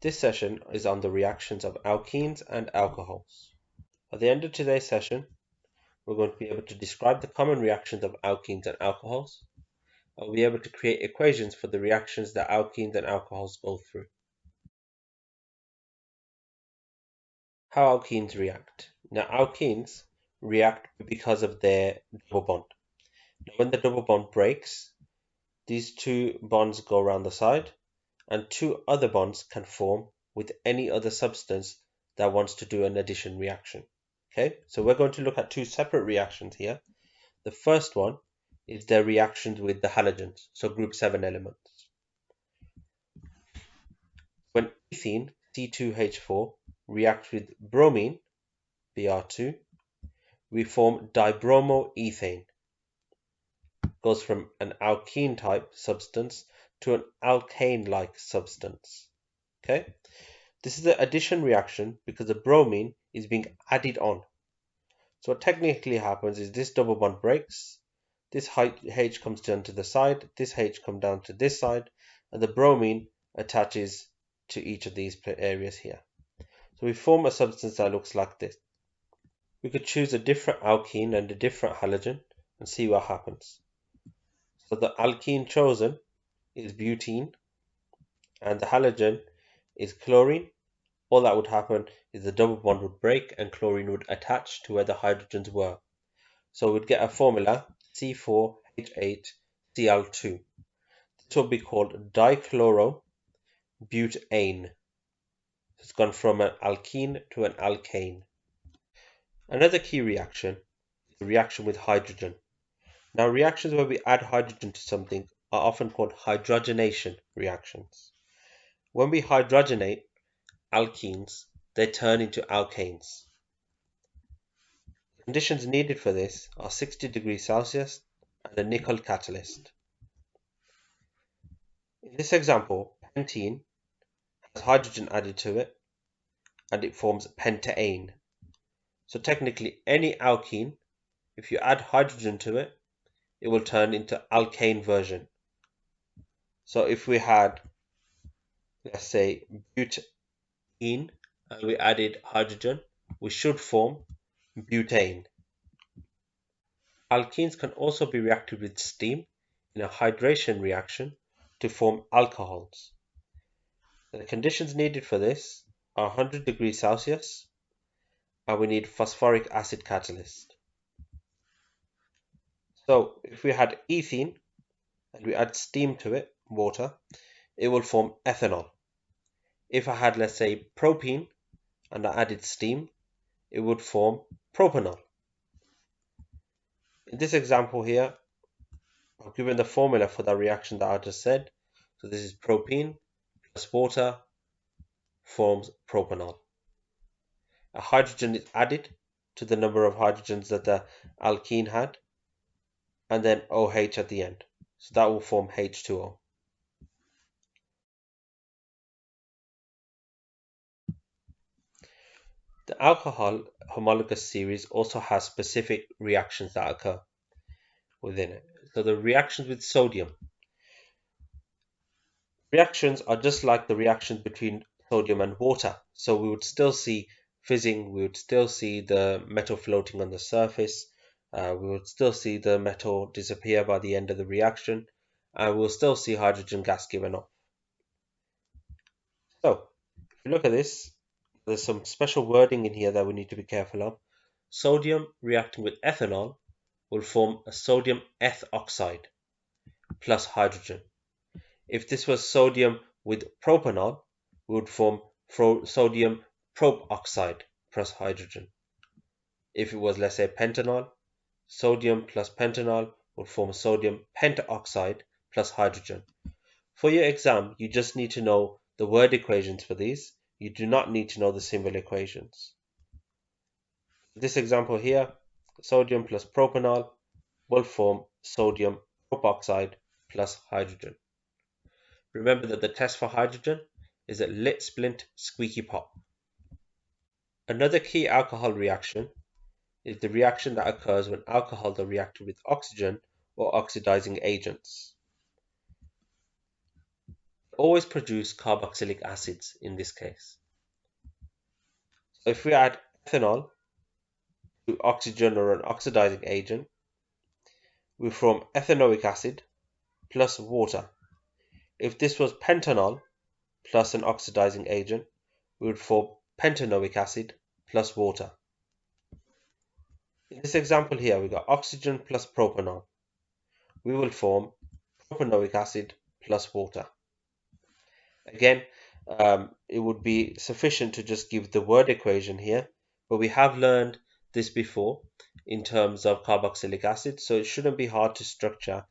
This session is on the reactions of alkenes and alcohols. At the end of today's session, we're going to be able to describe the common reactions of alkenes and alcohols. I'll be able to create equations for the reactions that alkenes and alcohols go through. How alkenes react. Now, alkenes react because of their double bond. Now, when the double bond breaks, these two bonds go around the side, and two other bonds can form with any other substance that wants to do an addition reaction. Okay, so we're going to look at two separate reactions here. The first one is their reactions with the halogens, so group 7 elements. When ethene, C2H4, reacts with bromine, Br2, we form dibromoethane. Goes from an alkene type substance to an alkane-like substance. Okay, this is an addition reaction because the bromine is being added on. So what technically happens is this double bond breaks, this H comes down to the side, this H comes down to this side, and the bromine attaches to each of these areas here. So we form a substance that looks like this. We could choose a different alkene and a different halogen and see what happens. So the alkene chosen is butene and the halogen is chlorine. All that would happen is the double bond would break and chlorine would attach to where the hydrogens were. So we'd get a formula C4H8Cl2. This will be called dichlorobutane. It's gone from an alkene to an alkane. Another key reaction is the reaction with hydrogen. Now, reactions where we add hydrogen to something are often called hydrogenation reactions. When we hydrogenate alkenes, they turn into alkanes. Conditions needed for this are 60 degrees Celsius and a nickel catalyst. In this example, pentene has hydrogen added to it and it forms pentaene. So technically any alkene, if you add hydrogen to it, it will turn into alkane version. So if we had, let's say, butene and we added hydrogen, we should form butane. Alkenes can also be reacted with steam in a hydration reaction to form alcohols. The conditions needed for this are 100 degrees Celsius and we need phosphoric acid catalyst. So if we had ethene and we add steam to it, water, it will form ethanol. If I had, let's say, propene and I added steam, it would form propanol. In this example here, I've given the formula for that reaction that I just said. So this is propene plus water forms propanol. A hydrogen is added to the number of hydrogens that the alkene had, and then OH at the end. So that will form H2O. The alcohol homologous series also has specific reactions that occur within it. So the reactions with sodium. Reactions are just like the reactions between sodium and water. So we would still see fizzing, we would still see the metal floating on the surface, we would still see the metal disappear by the end of the reaction, and we'll still see hydrogen gas given off. So, if you look at this, there's some special wording in here that we need to be careful of. Sodium reacting with ethanol will form a sodium eth oxide plus hydrogen. If this was sodium with propanol, we would form sodium prop oxide plus hydrogen. If it was, let's say, pentanol, sodium plus pentanol would form sodium pentaoxide plus hydrogen. For your exam, you just need to know the word equations for these. You do not need to know the symbol equations. This example here, sodium plus propanol will form sodium propoxide plus hydrogen. Remember that the test for hydrogen is a lit splint squeaky pop. Another key alcohol reaction is the reaction that occurs when alcohols are reacted with oxygen or oxidizing agents. always produce carboxylic acids in this case. So if we add ethanol to oxygen or an oxidizing agent, we form ethanoic acid plus water. If this was pentanol plus an oxidizing agent, we would form pentanoic acid plus water. In this example here, we got oxygen plus propanol. We will form propanoic acid plus water. Again, it would be sufficient to just give the word equation here, but we have learned this before in terms of carboxylic acid, so it shouldn't be hard to structure